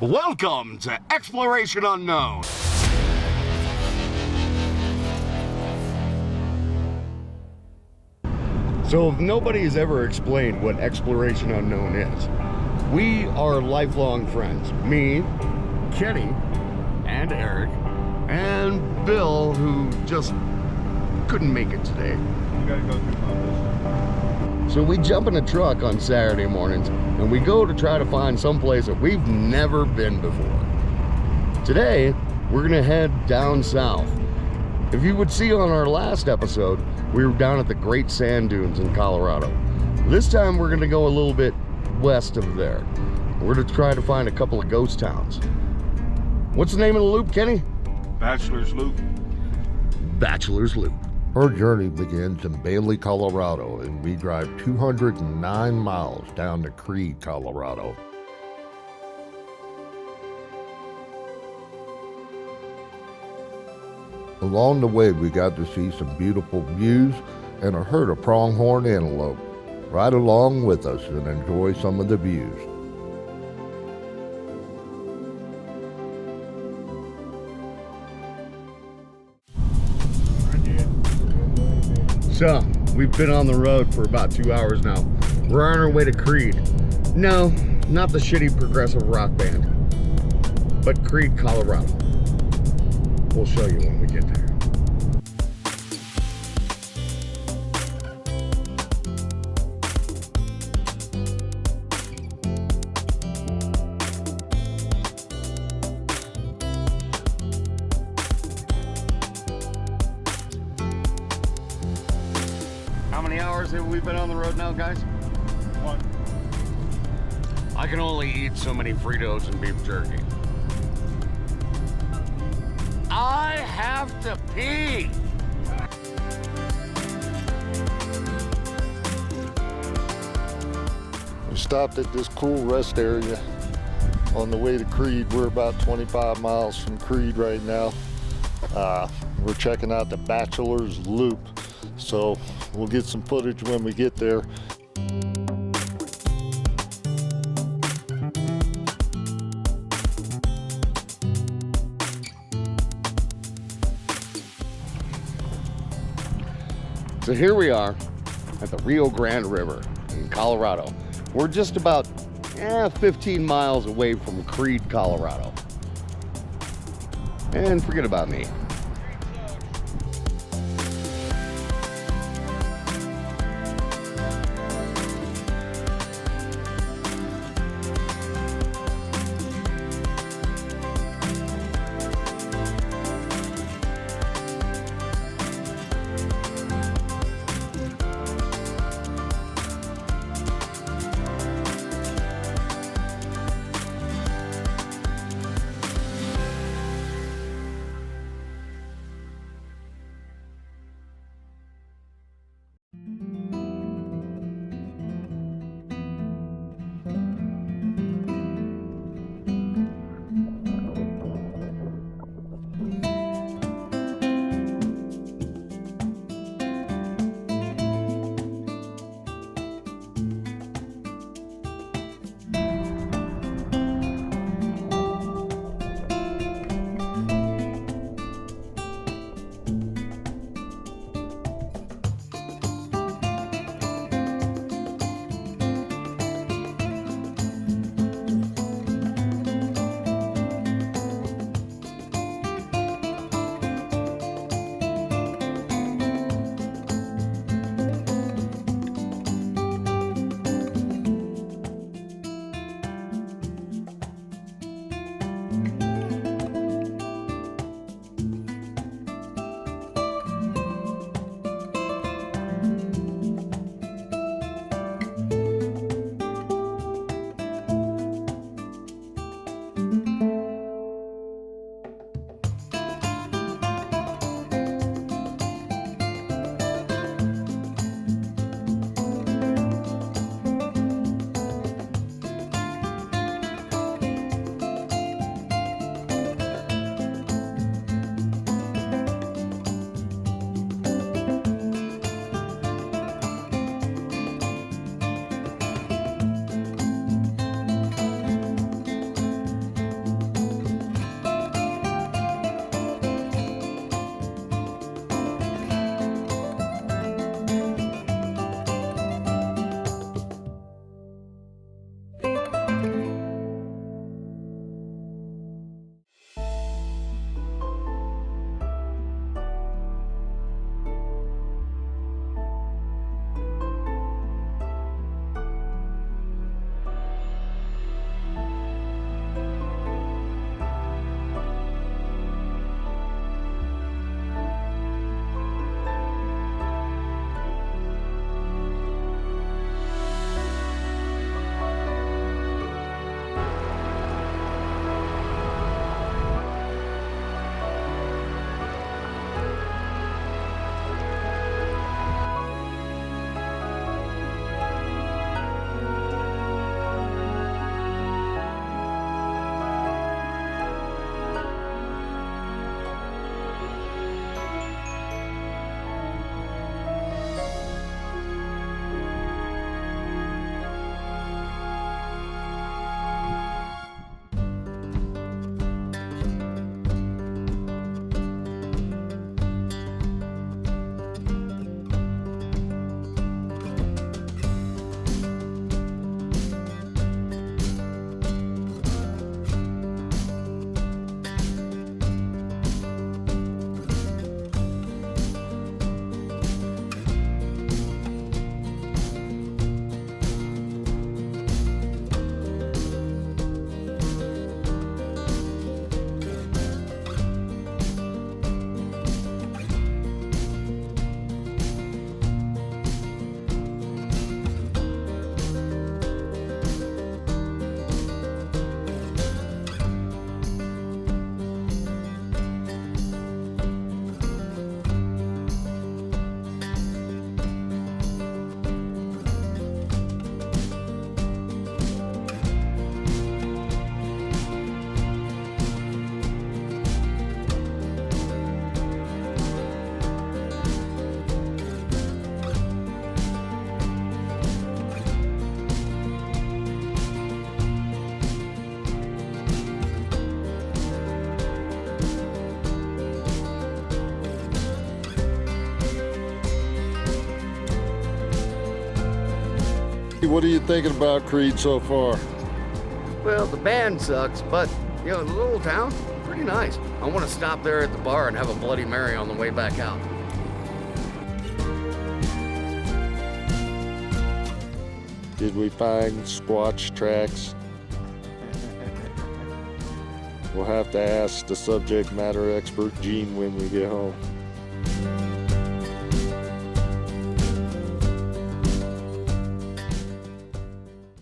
Welcome to Exploration Unknown. So if nobody has ever explained what Exploration Unknown is, we are lifelong friends. Me, Kenny, and Eric, and Bill, who just couldn't make it today. You gotta go through Columbus. So we jump in a truck on Saturday mornings and we go to try to find some place that we've never been before. Today, we're gonna head down south. If you would see on our last episode, we were down at the Great Sand Dunes in Colorado. This time we're gonna go a little bit west of there. We're gonna try to find a couple of ghost towns. What's the name of the loop, Kenny? Bachelors Loop. Bachelors Loop. Our journey begins in Bailey, Colorado, and we drive 209 miles down to Creede, Colorado. Along the way, we got to see some beautiful views and a herd of pronghorn antelope. Ride along with us and enjoy some of the views. So, we've been on the road for about 2 hours now. We're on our way to Creede. No, not the shitty progressive rock band, but Creede, Colorado. We'll show you when we get there. How many hours have we been on the road now, guys? 1. I can only eat so many Fritos and beef jerky. I have to pee. We stopped at this cool rest area on the way to Creede. We're about 25 miles from Creede right now. We're checking out the Bachelors Loop, so we'll get some footage when we get there. So here we are at the Rio Grande River in Colorado. We're just about 15 miles away from Creede, Colorado. And forget about me. What are you thinking about Creede so far? Well, the band sucks, but, you know, the little town, pretty nice. I want to stop there at the bar and have a Bloody Mary on the way back out. Did we find squatch tracks? We'll have to ask the subject matter expert Gene when we get home.